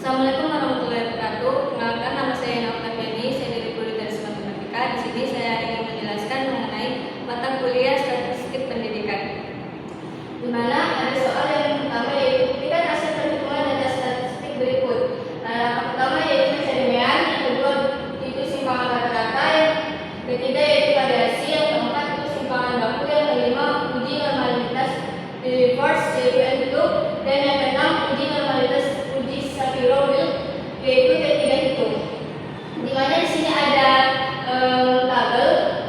Assalamualaikum warahmatullahi wabarakatuh. Perkenalkan, nama saya Nova Fiani, saya dari Kuliah Matematika. Di sini saya ingin menjelaskan mengenai mata kuliah statistik pendidikan. Di mana ada soal yang pertama yaitu berikan hasil perhitungan data statistik berikut. Yang pertama yaitu pencarian, yang kedua itu simpangan rata-rata, yang ketiga yaitu variasi, yang keempat itu simpangan baku, yang kelima uji normalitas reverse JPN itu, dan yang keenam uji normalitas uji Shapiro-Wilk yaitu ketiga itu. Di mana di sini ada tabel,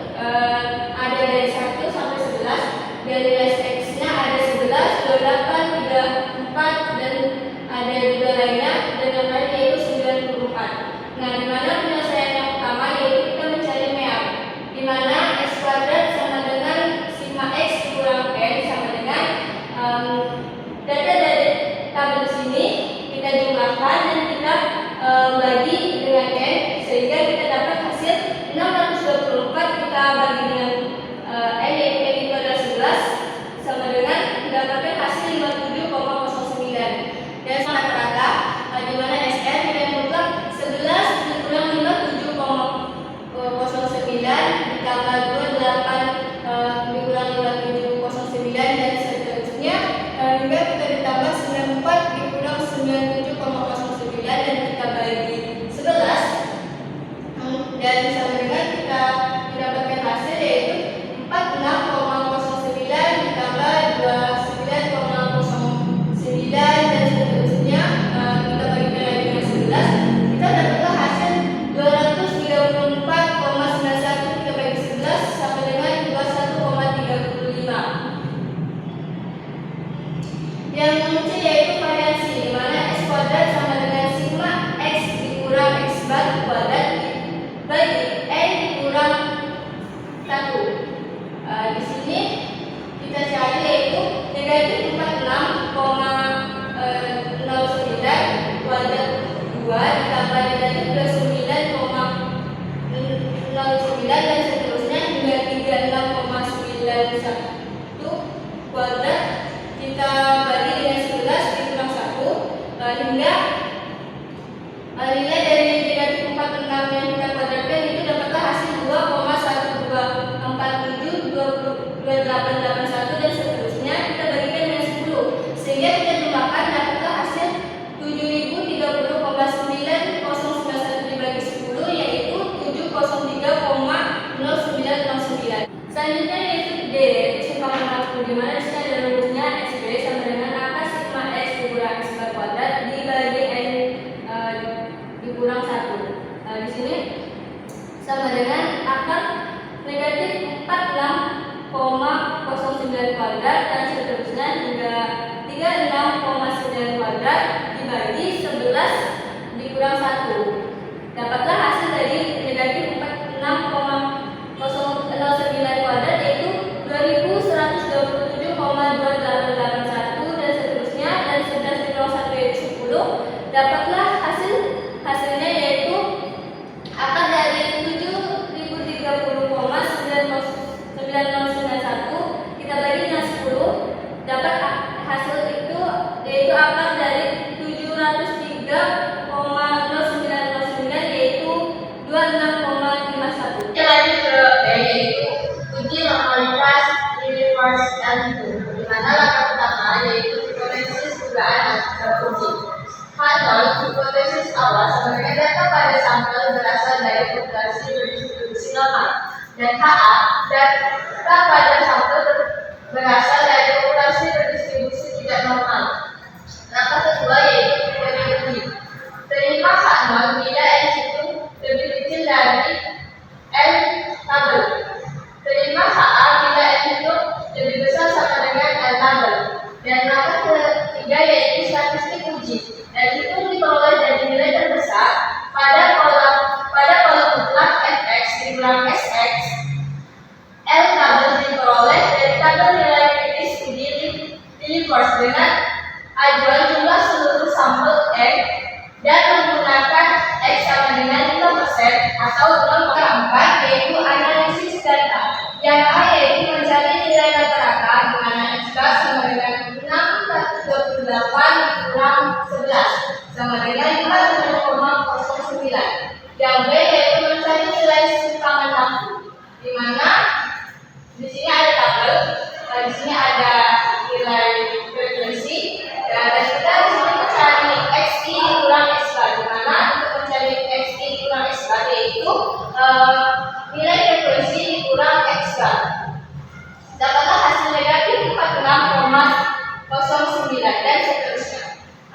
ada dari 1 sampai 11, dari nilai X-nya ada 11, 28, 34, dan ada juga lainnya, dan yang lain yaitu 94. Nah, di mana penyelesaian yang pertama yaitu kita mencari mean, di mana X kuadrat sama dengan sigma X dikurang N sama dengan data dari tabel sini kita jumlahkan dan kita bagi dengan N sehingga kita dapat hasil 624. Kita bagi dengan N yaitu N itu adalah 11 sama dengan mendapatkan hasil 57,09. Dan rata-rata di mana SN nilai mutlak 11 dikurang 57,09 ditambah 28 dikurang 57,09 dan seterusnya hingga kita ditambah 94 dikurang 97,09 dan kita bagi 11 dan sama dengan kita mendapatkan hasil yaitu 46,09 ditambah 29,09 dan seterusnya kita bagikan lagi dengan 11 kita dapatlah hasil 234,91 kita bagi 11 sama dengan 21,35. Yang C yaitu variasi, di mana X kuadrat sama dengan sigma X dikurang X bar kuadrat bagi N dikurang 1. Di sini kita cari yaitu negatif 46,09 kuadrat 2 ditambah negatif 29,09 dan seterusnya hingga 36,91 kuadrat kita bagi dengan 11 dikurang 1 hingga nilai dari negatif 46 yang kita kuadratkan itu dapatlah hasil 2,12472881 dan seterusnya kita bagikan dengan 10 sehingga kita jumlahkan dapatlah hasil 7030,9091 dibagi 10 yaitu 703,0909. Selanjutnya yaitu D yaitu simpangan baku, di mana di sini ada rumusnya SB sama dengan angka sigma X dikurang X bar kuadrat dibagi N dikurang 1. Di sini sama dengan akar negatif 46,09 kuadrat dan seterusnya hingga 36,9 kuadrat dibagi 11 dikurang 1. Dapatlah hasil dari negatif 46,09 kuadrat yaitu 2127,2881 dan seterusnya, dan 11 dikurang 1 yaitu 10. Dapatlah hasilnya yaitu akar dari 7030,9091 kita bagi dengan 10 dapat hasil itu yaitu akar dari 703,0909 yaitu 26,51. Kita lanjut ke B yaitu uji normalitas reverse L2, di mana langkah pertama yaitu hipotesis dugaan teruji. H0 hipotesis awal sebenarnya data pada sampel berasal dari populasi berdistribusi normal, dan HA data pada sampel berasal dari populasi berdistribusi tidak normal. Langkah kedua yaitu kriteria uji. Terima H0 bila N itu lebih kecil dari N tabel. Terima HA bila N itu lebih besar sama dengan N tabel. Dan langkah ketiga yaitu statistik uji. Dan itu diperoleh dari nilai terbesar pada kolom mutlak fx dikurang sx. L tabel diperoleh dari tabel nilai kritis uji reverse dengan ajuan jumlah seluruh sampel N dan menggunakan X sama dengan 5% atau 0,4 yaitu analisis data. Yang A yaitu mencari nilai rata-rata di mana X bar sama dengan 628 dikurang 11 sama dengan 5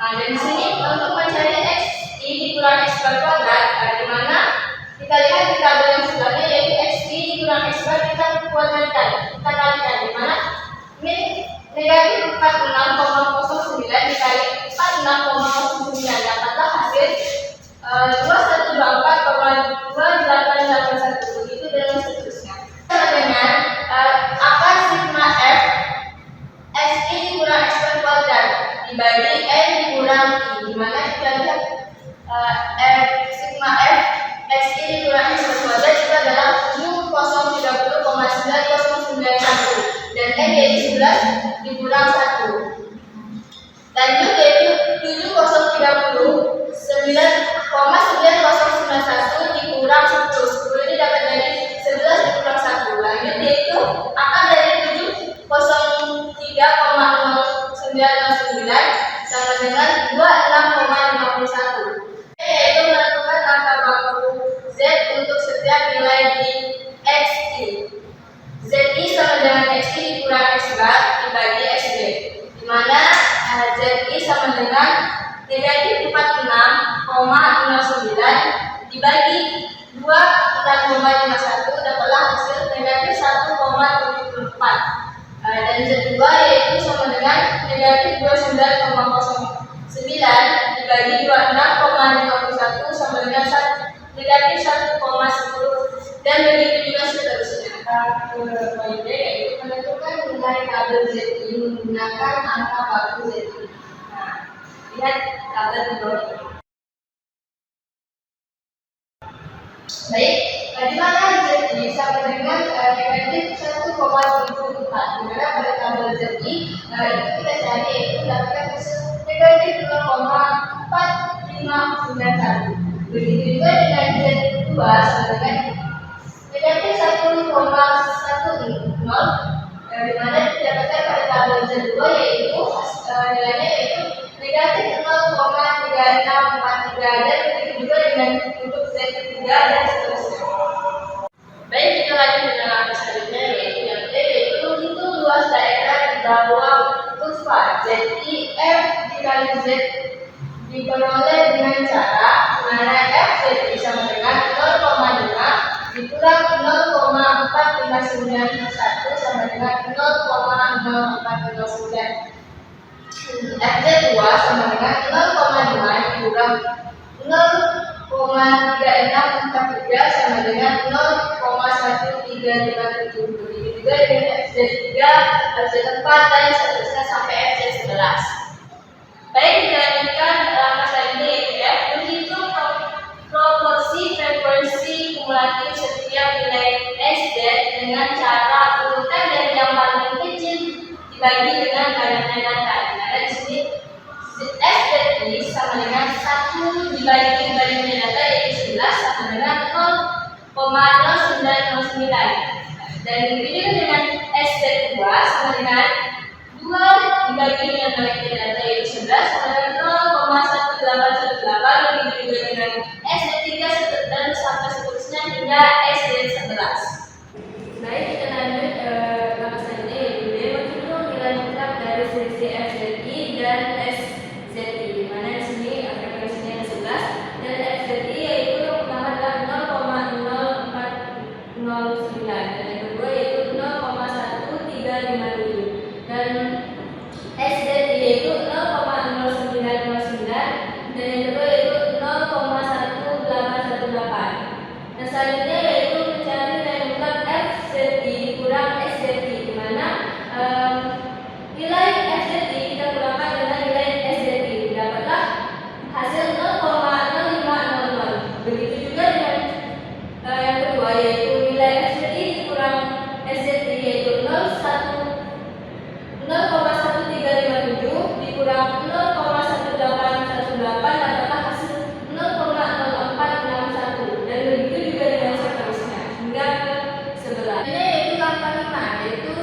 Nah, dari sini untuk mencari x i dikurang x bar kuadrat, di mana kita lihat di tabel yang sebelahnya yaitu x i dikurang x bar kita kuadratkan, kita kalikan, di mana ini negatif 46,09 dikali 46,09 dapatlah hasil 2124,2881 begitu dan seterusnya. Sama dengan akar sigma f x i dikurang x bar kuadrat dibagi n dikurang i, di mana kita lihat sigma f x i dikurang x bar kuadrat itu adalah 7030,9091 dan n yaitu 11 dikurang 1. Lanjut yaitu 7030,9091 dikurang 10. 10 ini dapat dari 11 dikurang 1. Lanjut yaitu akar dari 703,0909 sama dengan 26,51. Yaitu menentukan angka baku Z untuk setiap nilai di X I. Z I sama dengan X I dikurang X bar dibagi X B, di mana Z I sama dengan negatif 46,09 dibagi 26,51 dapatlah hasil negatif 1,74. Dan Z2 yaitu sama dengan negatif 29,09 dibagi 26,51 sama dengan negatif 1,10 dan begitu juga seterusnya. Poin B yaitu menentukan nilai tabel Z I menggunakan angka baku Z I. Nah, lihat tabel di bawah ini. Baik, di mana Z I sama dengan negatif 1,74, di mana pada tabel Z I itu kita cari yaitu mendapatkan hasil negatif 0,4591. Begitu juga dengan Z2 sama dengan negatif 1,10, di mana didapatkan pada tabel Z2 yaitu nilainya yaitu negatif 0,3643 dan begitu juga dengan untuk Z3 dan seterusnya. Baik, kita lanjut dengan angka selanjutnya yaitu yang D, yaitu hitung luas daerah di bawah kurva ZIF dikali Z diperoleh dengan cara mana F Z sama dengan 0,5 dikurang 0,4591 sama dengan 0,0409. FZ2 sama dengan 0,5 dikurang 0,3643 sama dengan 0,1357. Begitu juga dengan FZ3, FZ4 dan seterusnya sampai FZ11. Baik, kita lanjutkan angka selanjutnya yaitu F. Menghitung proporsi frekuensi kumulatif setiap nilai SZ dengan cara urutan dari yang paling kecil dibagi dengan banyaknya data. Di sini SZI sama dengan 1 dibagi banyaknya data yaitu 11 sama dengan 0,0909. Dan begitu dengan SZ2 sama dengan 2 dibagi dengan banyaknya data yaitu 11 sama dengan 0,1818. Begitu juga dengan SZ3 dan sampai seterusnya hingga SZ11. Baik, kita lanjut angka selanjutnya yaitu D. Menghitung nilai tetap dari selisih FZI dan SZI, di mana di sini frekuensinya ada 11 dan FZI yaitu yang pertama adalah 0,0409 dan yang kedua yaitu 0,1357 dan SZI yaitu 0,0909 dan yang kedua yaitu 0,1818. Dan selanjutnya yaitu mencari nilai mutlak FZI kurang SZI, di mana nilai FZI kita kurangkan dengan nilai SZI, dapatlah hasil 0,0500. Begitu juga dengan yang kedua yaitu nilai FZI kurang SZI yaitu 0,1357 dikurang 0,1818 dapatlah hasil 0,0461 dan begitu juga dengan seterusnya hingga ke 11. Ini yaitu langkah 5 yaitu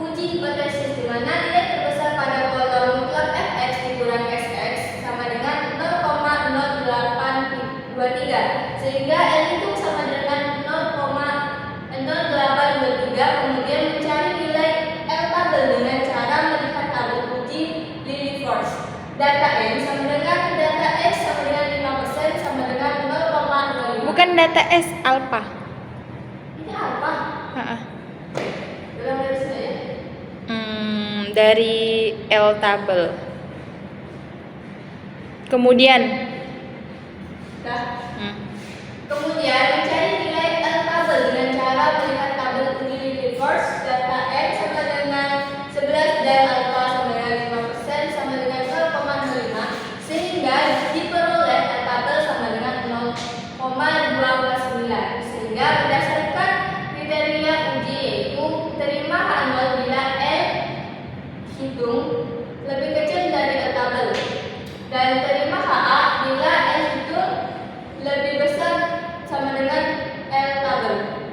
uji hipotesis, di mana nilai terbesar pada pola mutlak fx dikurang sx sama dengan 0,0823 sehingga L itu sama dengan 0,0823. Kemudian mencari nilai L tabel dengan cara melihat tabel uji Lilliefors. data N sama dengan data X sama dengan 5% sama dengan 0,05. Bukan data S, alpha. Ini apa? Ha-ha. Dalam garisnya ya. Dari L tabel. Kemudian, Dah. hmm, Kemudian mencari nilai L tabel dengan cara melihat tabel ini reverse data N sama dengan 11 dan alpha sama dengan 5% sama dengan 0,05 sehingga diperoleh L tabel sama dengan 0,249 sehingga berdasarkan kriteria uji yaitu terima H0 bila L hitung lebih kecil dari L tabel dan terima HA bila L hitung lebih besar sama dengan L tabel.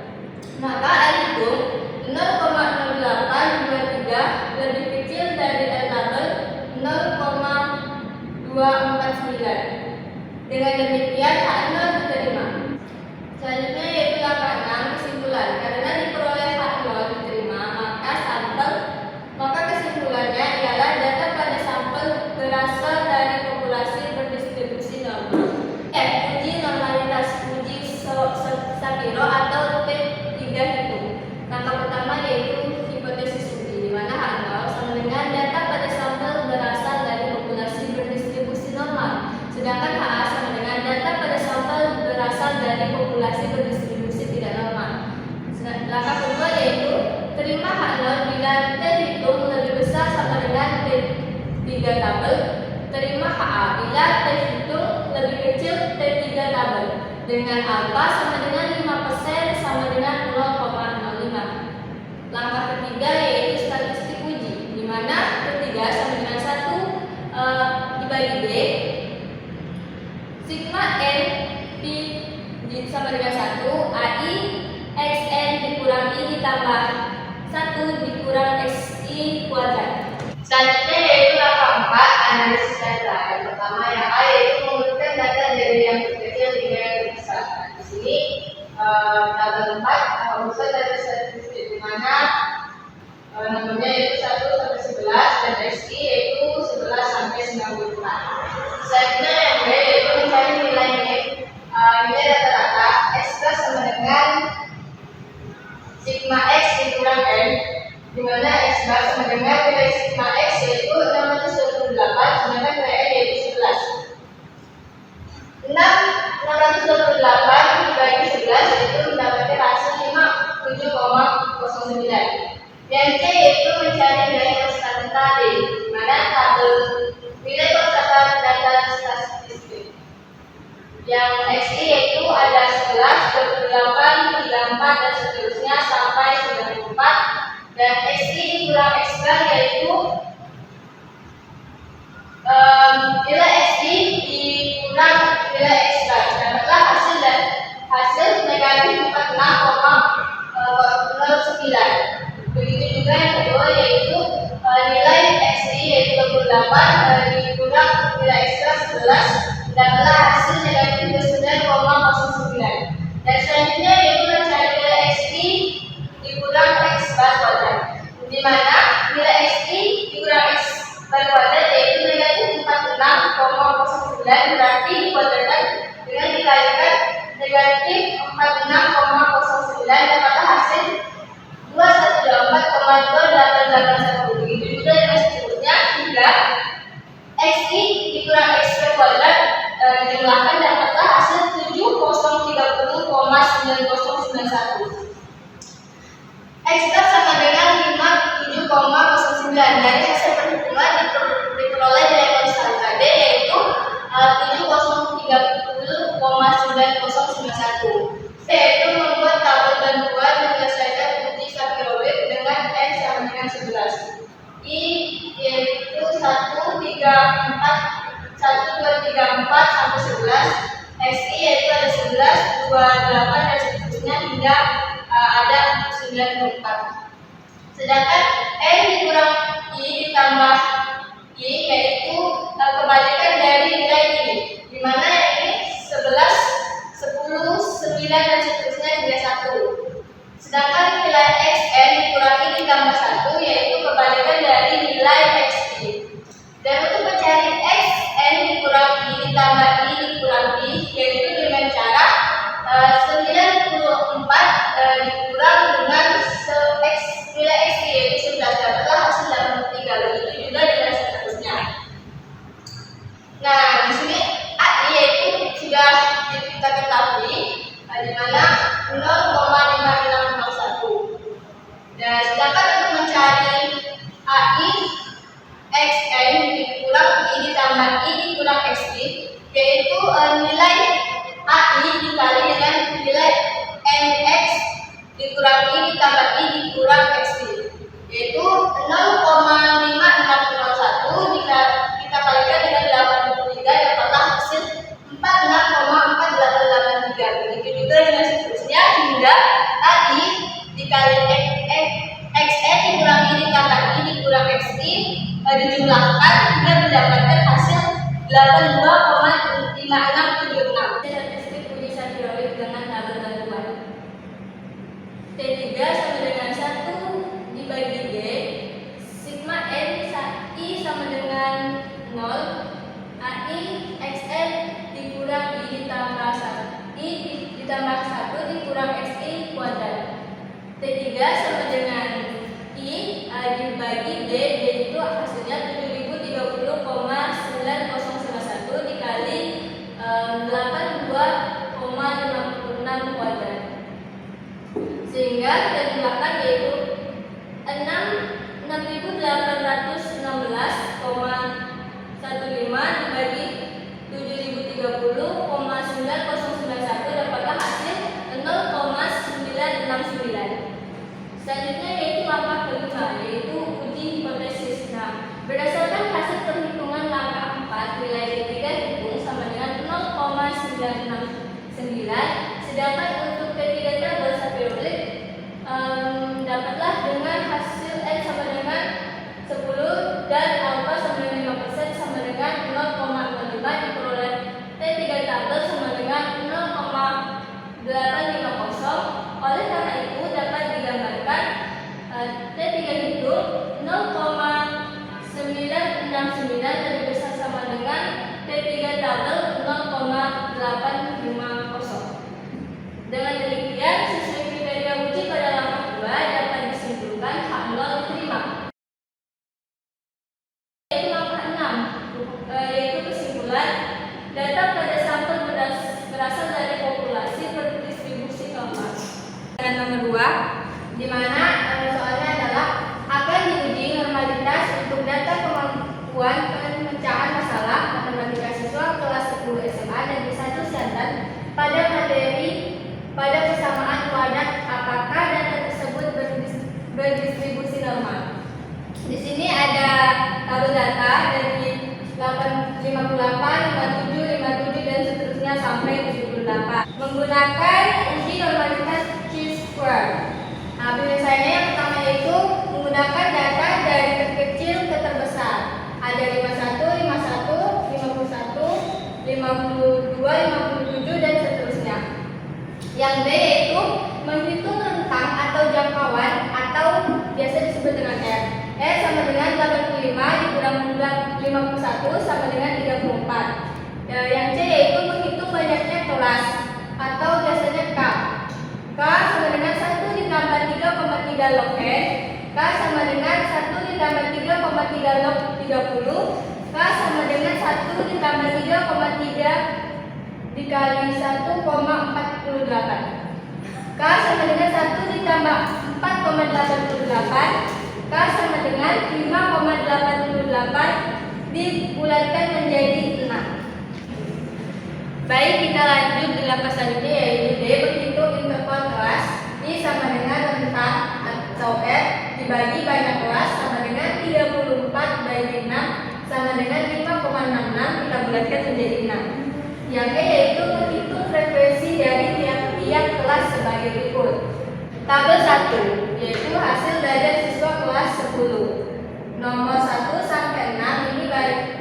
Maka L hitung 0,0823 lebih kecil dari L tabel 0,249. Dengan demikian H0 diterima. Selanjutnya yaitu langkah 6 kesimpulan. Karena diperoleh H0 diterima, maka kesimpulannya ialah data pada sampel berasal dari populasi berdistribusi normal. Uji normalitas, uji Shapiro atau T3 hitung. Langkah pertama yaitu hipotesis uji, di mana H0 sama dengan data pada sampel berasal dari populasi berdistribusi normal, sedangkan HA sama dengan data pada sampel berasal dari populasi berdistribusi tidak normal. Langkah kedua yaitu terima H0 bila T hitung lebih besar sama dengan T3 tabel, terima HA bila T hitung lebih kecil T3 tabel, dengan alpha sama dengan 5% sama dengan 0,05. Langkah ketiga yaitu statistik uji, di mana ketiga sama dengan 1 dibagi B, sigma N P sama dengan 1, AI XN dikurang I ditambah 1 dikurang XI kuadrat. Selanjutnya yaitu langkah 4, analisis data. Yang pertama yang A yaitu mengurutkan data dari yang terkecil hingga yang terbesar. Di sini tabel 4 urusan data statistik, di mana nomornya yaitu 1 sampai 11 dan XI yaitu 11 sampai 94. Selanjutnya yang B yaitu mencari nilai nilai rata-rata X plus sama dengan sigma X dikurang N, di mana X bar sama dengan nilai sigma X yaitu 628, sedangkan nilai N yaitu 11. 628 dibagi 11 yaitu mendapatkan hasil 7,09. Dan C yaitu mencari nilai konstanta D, di mana tabel nilai konstanta data statistik. Yang XI yaitu ada 11, 28, 34 dan seterusnya sampai 94, dan XI dikurang X bar yaitu nilai XI dikurang nilai X bar, dapatlah hasil negatif 46,09. Begitu juga yang kedua yaitu nilai XI yaitu 28 dikurang nilai X bar 11, dapatlah hasil negatif 29,09. Dan selanjutnya yaitu mencari nilai XI dikurang X bar kuadrat, di mana nilai XI dikurang X bar kuadrat yaitu negatif 46,09, berarti dikuadratkan dengan dikalikan negatif 46,09, dapatlah hasil 214,2881. Begitu juga dengan seterusnya hingga XI dikurang X bar kuadrat dijumlahkan, dapatlah hasil 7030,9091. X bar sama dengan 57,09. Dari hasil perhitungan diperoleh nilai konstanta D yaitu 7030,9091. C yaitu membuat tabel bantuan menyelesaikan uji Shapiro dengan N sama dengan 11. I yaitu 1, 2, 3, 4 sampai 11. XI yaitu ada 11, 28 dan seterusnya hingga ada 94. Sedangkan N dikurang I ditambah I yaitu kebalikan dari nilai I, di mana ini 11, 10, 9 dan seterusnya hingga 1. Sedangkan nilai XN dikurangi ditambah 1 yaitu kebalikan dari nilai XI. Dan untuk mencari X XT, yaitu nilai AI dikali dengan nilai NX dikurangi ditambah I dikurang XT, yaitu 0,5601 jika kita kalikan dengan 83 dapatlah hasil 46,4883. Begitu juga dengan seterusnya hingga AI dikali XN dikurangi ditambah I dikurang XT dijumlahkan hingga mendapatkan hasil 82,5676. Statistik uji sampling dengan tabel bantuan. T3 sama dengan 1 dibagi D, sigma N I sama dengan 0, AI XN dikurang I ditambah 1, I ditambah 1 dikurang XI kuadrat. T3 sama dengan I dibagi D, yaitu hasilnya 7030,9091 dikali 82,56 kuadrat. Sehingga kita jumlahkan yaitu 6816,15 dibagi 7030,9091 dapatlah hasil 0,969. Selanjutnya yaitu langkah kelima, yaitu uji hipotesis. Nah, berdasarkan hasil perhitungan langkah 4, nilai D3 hitung sama dengan 0,969, sedangkan untuk T3 tabel periodik dapatlah dengan hasil N sama dengan 10 dan alfa sama dengan 5% sama dengan 0,45 diperoleh T3 tabel sama dengan 0,850. Oleh karena itu dapat digambarkan T3 hitung 0,969 lebih besar sama dengan T3 tabel 0,850. Dengan demikian sesuai kriteria uji pada langkah 2 dapat disimpulkan H0 diterima. Yaitu langkah 6, yaitu kesimpulan data pada sampel berasal dari populasi berdistribusi normal. Dan nomor 2, di mana soalnya adalah akan diuji normalitas untuk data kemampuan pemecahan masalah matematika siswa kelas 10 SMA Negeri 1 Siantar pada materi pada kesamaan wadah apakah data tersebut berdistribusi normal. Di sini ada tabel data dari 58, 57, 57 dan seterusnya sampai 78 menggunakan uji normalitas chi-square. Nah, penyelesaiannya yang pertama yaitu menggunakan data dari terkecil ke terbesar. Ada 51, 51, 51, 52, 57 dan seterusnya. Yang B yaitu menghitung rentang atau jangkauan atau biasa disebut dengan R. R sama dengan 85 dikurang 51 sama dengan 34. Yang C yaitu menghitung banyaknya kelas atau biasanya K. K sama dengan 1 ditambah 3,3 log N. K sama dengan 1 ditambah 3,3 log 30. K sama dengan 1 ditambah 3,3 dikali 1,48. K sama dengan 1 ditambah 4,88. K sama dengan 5,88 dibulatkan menjadi 6. Baik, kita lanjut di langkah selanjutnya yaitu D, menghitung interval kelas. I sama dengan rentang atau R dibagi banyak kelas sama dengan 34/6 sama dengan 5,66 kita bulatkan menjadi 6. Yang E yaitu menghitung frekuensi dari tiap-tiap kelas sebagai berikut. Tabel 1 yaitu hasil belajar siswa kelas 10. Nomor 1 sampai 6 ini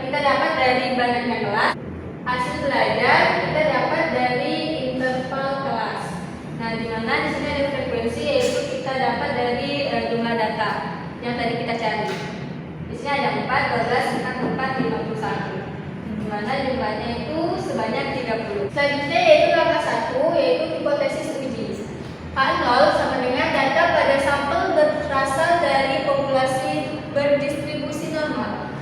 kita dapat dari banyaknya kelas. Hasil belajar kita dapat dari interval kelas. Nah, di mana di sini ada frekuensi yaitu kita dapat dari jumlah data yang tadi kita cari. Di sini ada 4, 12, 4, 51. Di mana jumlahnya itu sebanyak 30. Selanjutnya yaitu langkah 1 yaitu hipotesis uji. H0 sama dengan data pada sampel berasal dari populasi berdistribusi normal.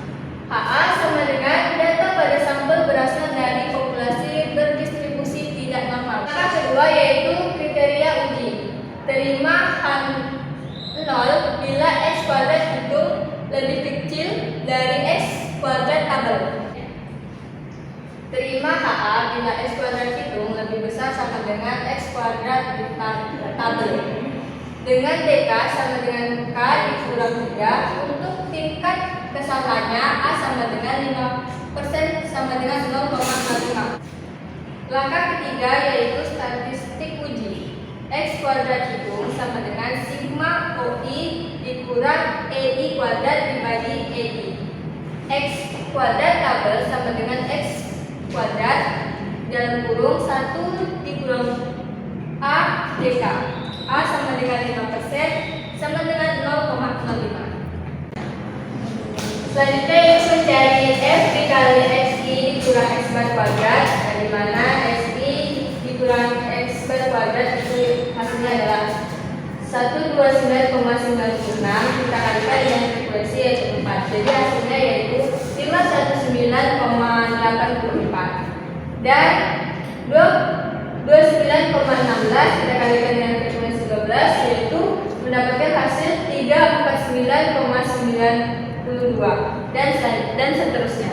HA sama dengan data pada sampel berasal dari populasi berdistribusi tidak normal. Langkah kedua yaitu kriteria uji. Terima H0 bila X kuadrat itu lebih kecil dari X kuadrat tabel. Terima HA bila X kuadrat hitung lebih besar sama dengan X kuadrat di tabel. Dengan DK sama dengan K dikurang 3, untuk tingkat kesalahannya A sama dengan 5% sama dengan 0,05. Langkah ketiga yaitu statistik uji. X kuadrat hitung sama dengan sigma OI dikurang EI kuadrat dibagi EI. X kuadrat tabel sama dengan X kuadrat dalam kurung 1 dikurang A DK. A sama dengan 5% sama dengan 0,05. Selanjutnya yaitu mencari F dikali XI dikurang X bar kuadrat, di mana XI dikurang X bar kuadrat itu hasilnya adalah 129,96 kita kalikan dengan frekuensi yaitu 4. Jadi hasilnya yaitu 519,84 dan 29,16 kita kalikan dengan frekuensi 12 yaitu mendapatkan hasil 349,92 dan seterusnya.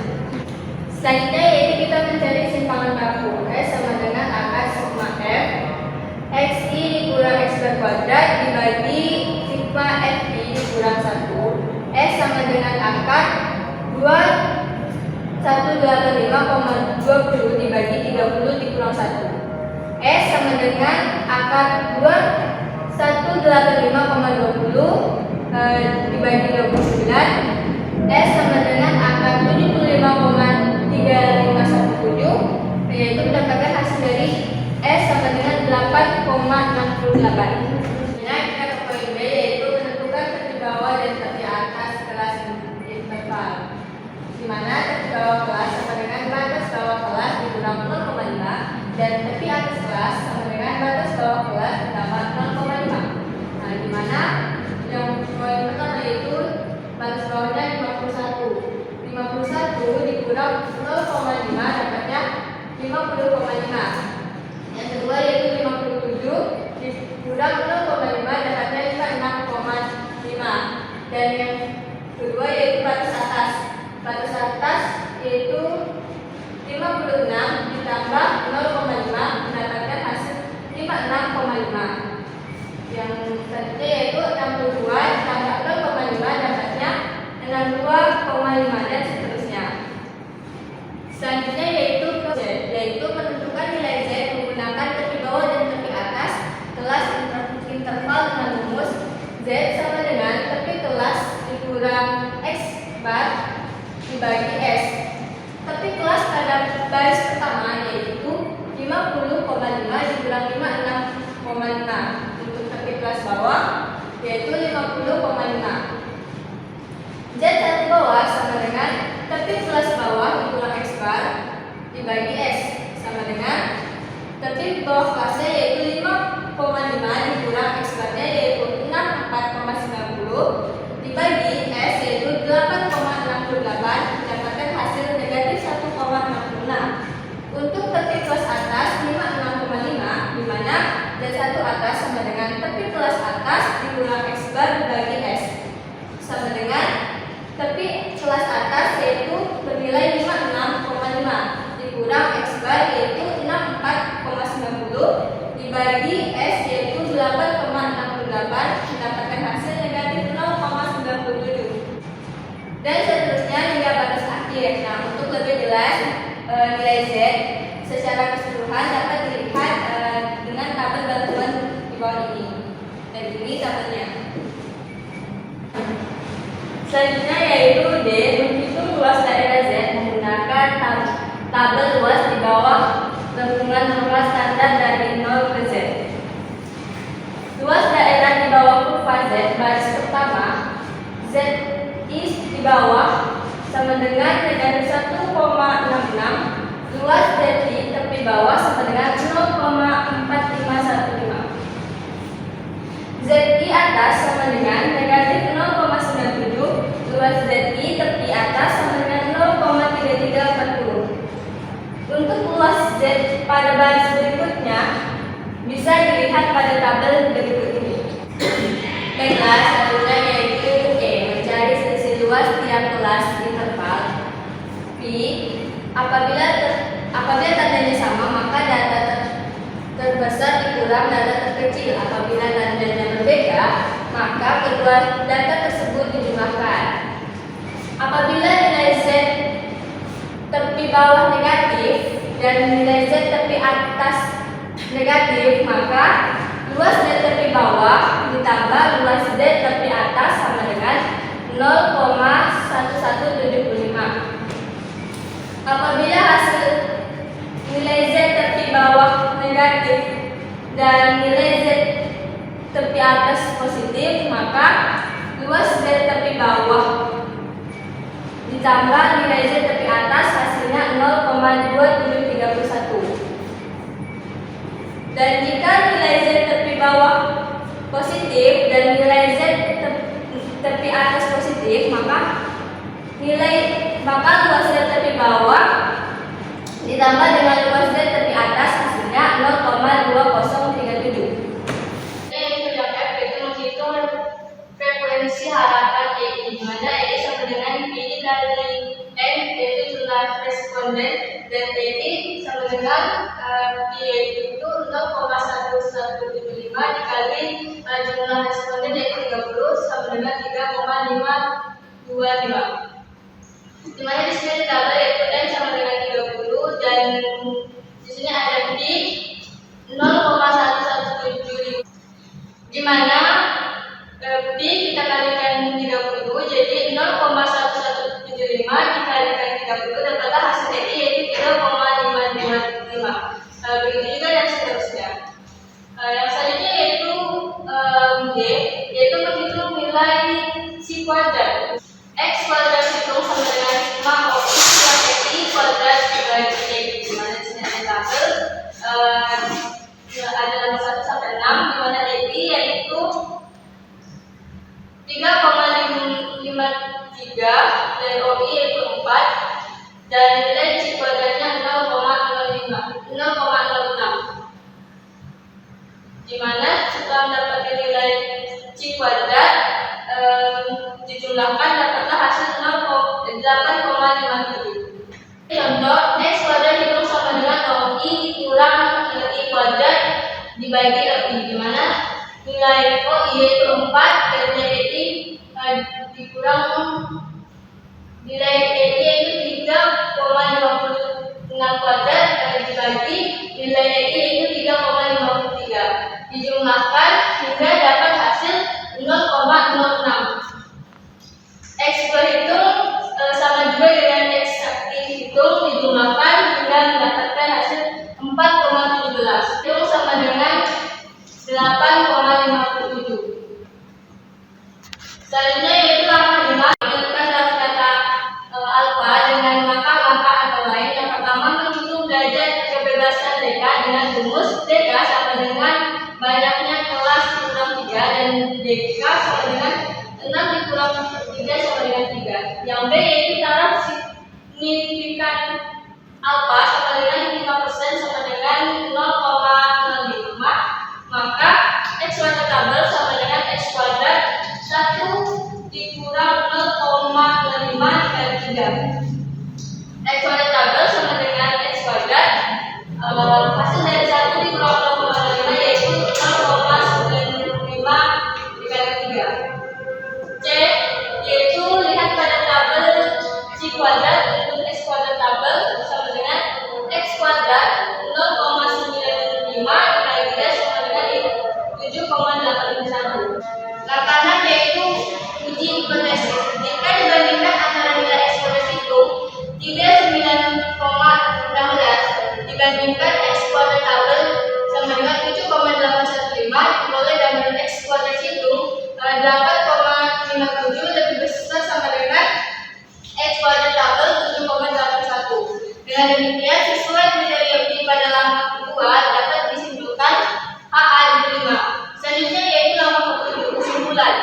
Selanjutnya yaitu kita mencari simpangan baku S sama dengan angka sigma F XI dikurang X bar kuadrat dibagi sigma FI dikurang 1 S sama dengan angka 185,20 dibagi 30 dikurang 1. S sama dengan akar 185,20 dibagi 29. S sama dengan akar 75,3517, yaitu mendapatkan hasil dari S sama dengan 8,68. Selanjutnya kita ke poin B yaitu menentukan tepi bawah dan tepi atas kelas interval, di mana tepi bawah kelas sama dengan batas bawah kelas dikurang 0,5 dan tepi atas kelas sama dengan batas bawah kelas ditambah 0,5. Nah, di mana yang poin pertama yaitu batas bawahnya 51 dikurang 0,5 dapatnya 50,5. Yang kedua yaitu 57 dikurang 0,5 dapatnya 56,5. Dan yang kedua yaitu batas atas. Batas atas yaitu 56 ditambah 0,5 mendapatkan hasil 56,5. Yang selanjutnya yaitu 62 ditambah 0,5 dapatnya 62,5 dan seterusnya. Selanjutnya yaitu Z, yaitu menentukan nilai Z menggunakan tepi bawah dan tepi atas kelas interval dengan rumus Z sama dengan tepi kelas dikurang X bar dibagi S. Tepi kelas pada baris pertama yaitu 50,5 dikurang 56,5. Untuk tepi kelas bawah yaitu 50,5. Z satu bawah sama dengan tepi kelas bawah dikurang X bar dibagi S sama dengan tepi bawah kelasnya yaitu 5,5 dikurang X barnya yaitu 64,90 dibagi S yaitu 8,68 mendapatkan hasil negatif 1,66. Untuk tepi kelas atas 56,5 di mana Z1 atas sama dengan tepi kelas atas dikurang X bar dibagi S sama dengan tepi kelas atas yaitu bernilai 56,5 dikurang X bar yaitu 64,90 dibagi S yaitu 8,68 mendapatkan hasil negatif 0,97 dan seterusnya hingga batas akhir. Nah, untuk lebih jelas nilai Z secara keseluruhan dapat dilihat dengan tabel bantuan di bawah ini. Dan ini tabelnya. Selanjutnya yaitu D, menghitung luas daerah Z menggunakan tabel luas di bawah lengkungan ruas standar dari 0 ke Z. Luas daerah di bawah kurva Z baris pertama ZI di bawah sama dengan negatif 1,66. Luas ZI tepi bawah sama dengan 0,4515. ZI atas sama dengan negatif 0,97. Luas ZI tepi atas sama dengan 0,3340. Untuk luas Z pada baris berikutnya bisa dilihat pada tabel berikut ini. Baiklah, selanjutnya yaitu E, mencari selisih luas tiap kelas interval P apabila apabila tandanya sama, maka data terbesar dikurang data terkecil. Apabila tandanya berbeda, maka kedua data tersebut dijumlahkan. Apabila nilai Z tepi bawah negatif dan nilai Z tepi atas negatif, maka luas Z tepi bawah ditambah luas Z tepi atas sama dengan 0,1175. Apabila hasil nilai Z tepi bawah negatif dan nilai Z tepi atas positif, maka luas Z tepi bawah ditambah nilai Z tepi atas hasilnya 0,2731. Dan jika nilai Z tepi bawah positif dan nilai Z tepi atas positif, maka luas Z tepi bawah ditambah dengan luas Z tepi atas hasilnya 0,2037. Yang kedua yaitu menghitung frekuensi harapan Y, di mana Y sama dengan P dikali N yaitu jumlah responden, dan Y sama dengan P yaitu 0,1175 dikali jumlah responden yaitu 30 sama dengan 3,525. Di mana di sini ditambah yaitu N sama dengan 30 dan di sini ada P 0,1175, di mana P kita kalikan 30 jadi 0,1175 dikalikan 30 dapatlah hasilnya yaitu 3,525. Begitu juga dan seterusnya. Yang selanjutnya yaitu D, yaitu menghitung nilai si kuadrat. X kuadrat itu sama dengan sigma of X plus Y kuadrat dibagi Y, di mana di sini ada tabel ada nomor 1 sampai 6, di mana Y yaitu 3,53 dan OI yaitu 4 dan nilai C kuadratnya 0,06, di mana setelah mendapatkan nilai C kuadrat dijumlahkan dapatlah hasil 8,57. Contoh, X kuadrat hitung sama dengan OI kurang I kuadrat dibagi OI, di mana nilai OI yaitu 4 dan nilai I dikurang nilai I yaitu 3,56 kuadrat dibagi nilai I yaitu 3,53 dijumlahkan hingga dapat hasil 0,06. X berhitung sama juga dengan X dihitung dijumlahkan hingga mendapatkan hasil 4,17. Hitung sama dengan 8,57. Selanjutnya yaitu langkah 5, menentukan dalam kata alfa dengan langkah-langkah atau lain. Yang pertama, menghitung derajat kebebasan deka dengan rumus deka sama dengan banyaknya kelas dikurang 3 dan deka sama dengan 6 dikurang 3 sama dengan 3. Yang B yaitu taraf signifikan alfa sama dengan 5% sama dengan 0,05, maka X kuadrat tabel sama dengan X kuadrat 1 dikurang 0,5 dikali 3. X kuadrat tabel sama dengan X kuadrat hasil dari 1 dikurang 0,5 yaitu 0,95 dikali 3. C yaitu lihat pada tabel C kuadrat untuk X kuadrat tabel sama dengan X kuadrat 0,95 dikali 3 sama dengan 7,81. Langkah 6 yaitu uji hipotesis. Jika dibandingkan antara nilai X kuadrat itu 39,16 dibandingkan X kuadrat tabel sama dengan 7,815, diperoleh gambaran X kuadrat itu 8,57 lebih besar sama dengan X kuadrat tabel 7,81. Dengan demikian sesuai kriteria uji pada langkah kedua dapat disimpulkan AA diterima. Selanjutnya yaitu langkah ketujuh, kesimpulan.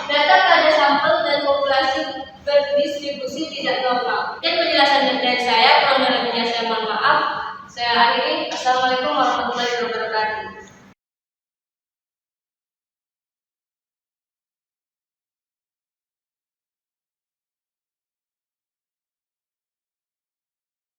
Data pada sampel dan populasi berdistribusi tidak normal. Dan penjelasan dari saya, kurang lebihnya saya mohon maaf. Saya akhiri. Assalamualaikum.